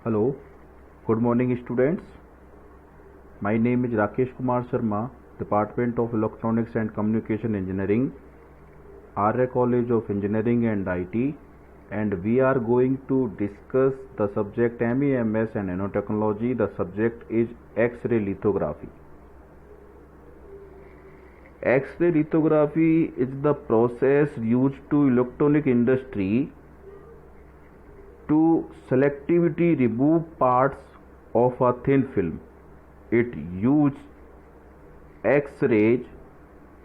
Hello, good morning students. My name is Rakesh Kumar Sharma, Department of Electronics and Communication Engineering, Arya College of Engineering and IT, and we are going to discuss the subject MEMS and Nanotechnology. The subject is X-ray lithography. X-ray lithography is the process used to electronic industry to selectivity remove parts of a thin film. It uses X-rays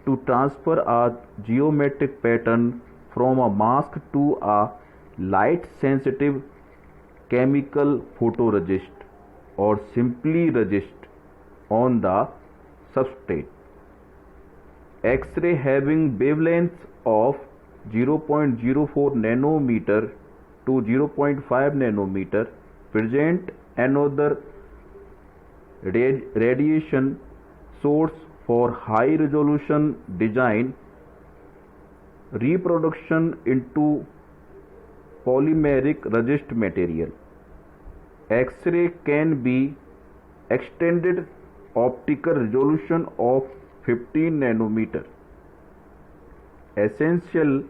to transfer a geometric pattern from a mask to a light sensitive chemical photoresist or simply resist on the substrate. X-ray having wavelengths of 0.04 nanometer to 0.5 nanometer present another radiation source for high resolution design reproduction into polymeric resist material. X-ray can be extended optical resolution of 15 nanometer. Essential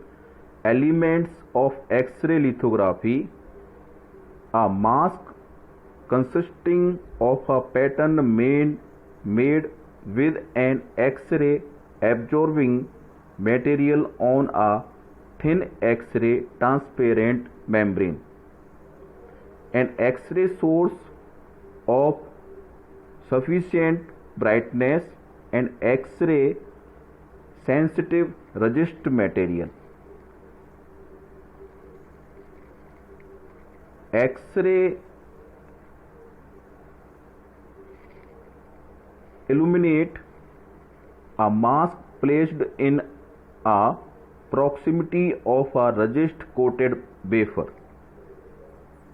elements of X-ray lithography: a mask consisting of a pattern made with an X-ray absorbing material on a thin X-ray transparent membrane, an X-ray source of sufficient brightness, and X-ray sensitive resist material. X-ray illuminate a mask placed in a proximity of a resist coated wafer.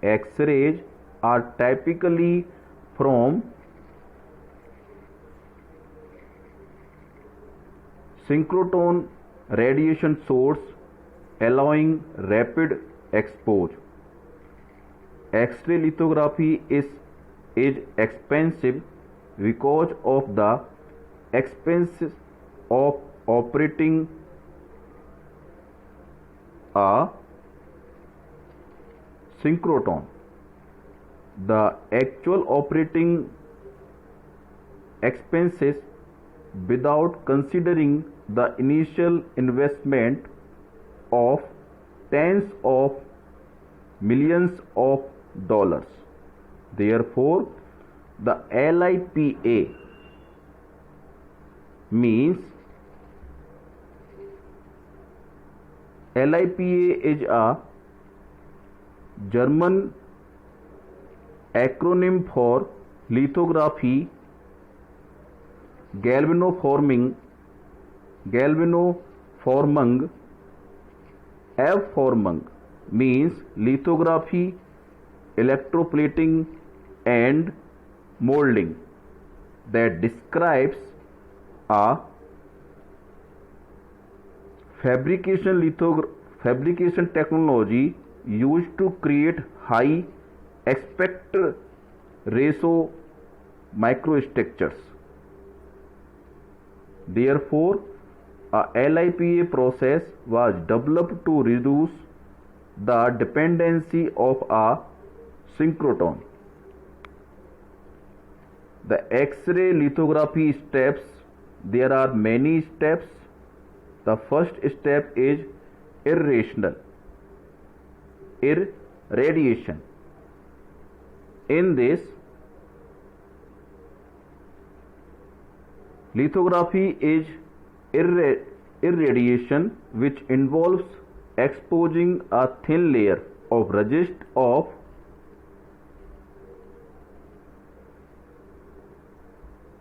X-rays are typically from synchrotron radiation source, allowing rapid exposure. X-ray lithography is expensive because of the expenses of operating a synchrotron. The actual operating expenses, without considering the initial investment of tens of millions of dollars. Therefore, the LIPA means LIPA is a German acronym for lithography galvanoforming. F-forming means lithography, electroplating and molding, that describes a fabrication technology used to create high aspect ratio microstructures. Therefore, a LIPA process was developed to reduce the dependency of a synchrotron. The X-ray lithography steps: there are many steps. The first step is irradiation. In this, lithography is irradiation, which involves exposing a thin layer of resist of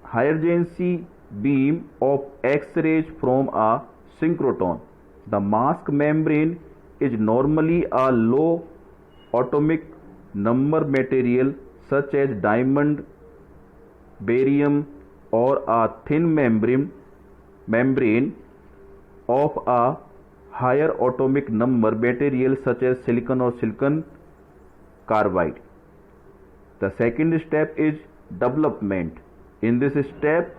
high-energy beam of X-rays from a synchrotron. The mask membrane is normally a low atomic number material such as diamond, barium, or a thin membrane of a higher atomic number material such as silicon or silicon carbide. The second step is development. In this step,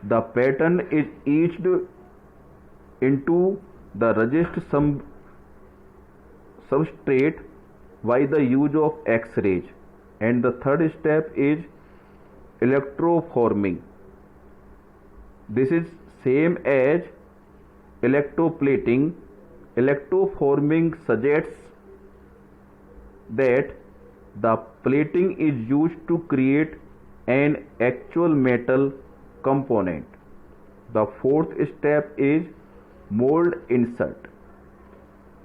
the pattern is etched into the resist substrate by the use of X-rays. And the third step is electroforming. This is same as electroplating. Electroforming suggests that the plating is used to create an actual metal component. The fourth step is mold insert.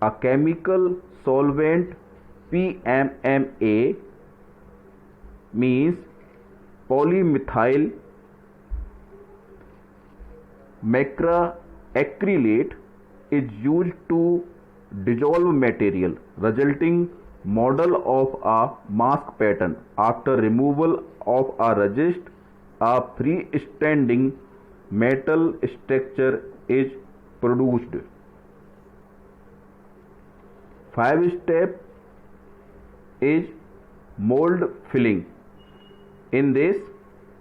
A chemical solvent PMMA means polymethyl macracrylate is used to dissolve material, resulting model of a mask pattern. After removal of a resist, a freestanding metal structure is produced. Fifth step is mold filling. In this,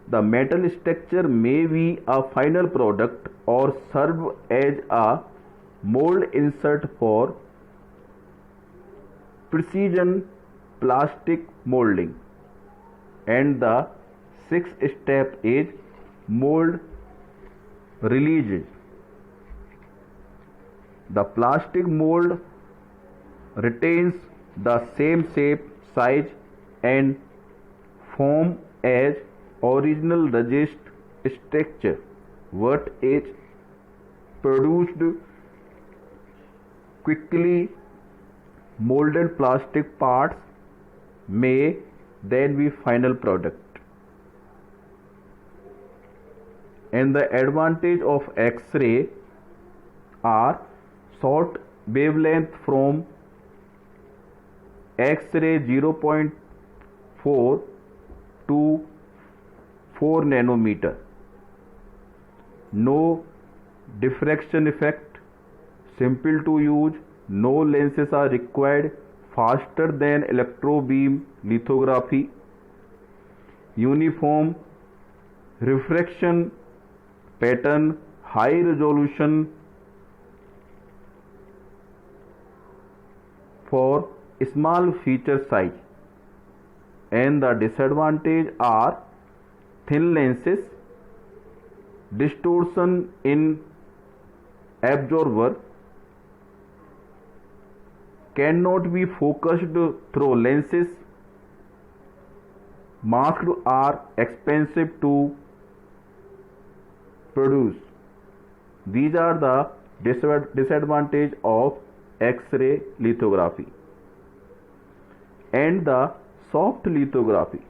the metal structure may be a final product or serve as a mold insert for precision plastic molding. And the sixth step is mold release. The plastic mold retains the same shape, size and form as original resist structure. What is produced quickly molded plastic parts may then be final product. And the advantage of X-ray are short wavelength from X-ray 0.4 to 4 nanometer, no diffraction effect, simple to use, no lenses are required, faster than electrobeam lithography, uniform refraction pattern, high resolution for small feature size. And the disadvantage are thin lenses, distortion in absorber, cannot be focused through lenses, masks are expensive to produce. These are the disadvantages of X-ray lithography. And the soft lithography.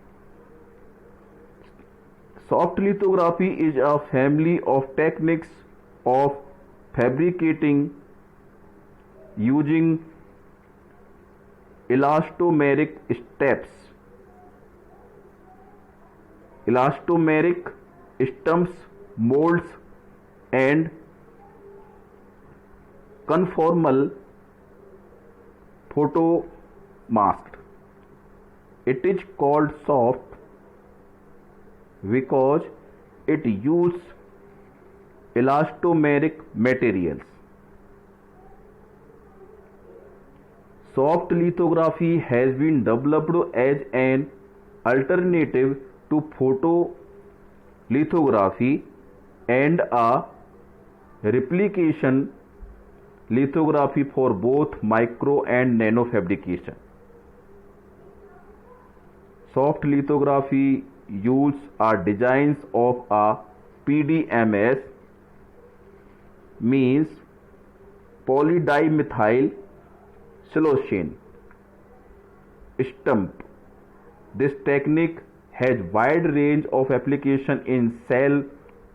Soft lithography is a family of techniques of fabricating using elastomeric steps. Elastomeric stumps, molds and conformal photo masked. It is called soft because it uses elastomeric materials. Soft lithography has been developed as an alternative to photolithography and a replication lithography for both micro and nano fabrication. Soft lithography uses designs of a PDMS, means polydimethyl siloxane stump. This technique has wide range of application in cell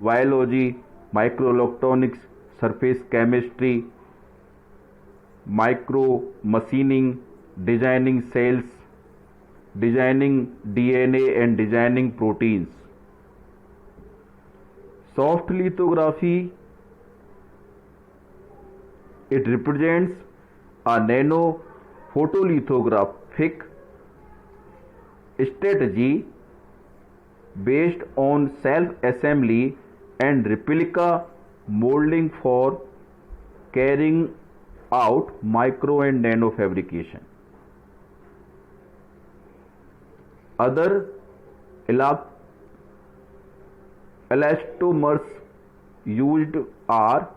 biology, microelectronics, surface chemistry, micro machining, designing cells, designing DNA and designing proteins. Soft lithography, it represents a nano photolithographic strategy based on self-assembly and replica molding for carrying out micro and nano fabrication. Other elastomers used are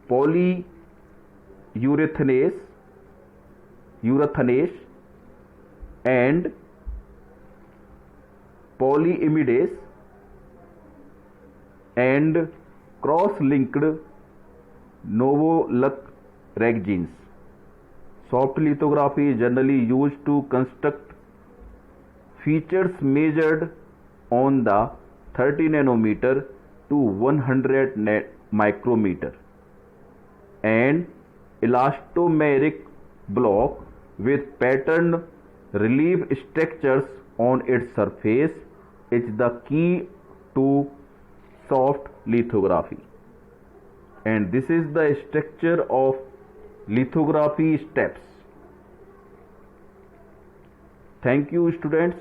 polyurethanase and polyimidase and cross-linked Novolac resins. Soft lithography is generally used to construct features measured on the 30 nanometer to 100 micrometer, and elastomeric block with patterned relief structures on its surface is the key to soft lithography. And this is the structure of lithography steps. Thank you, students.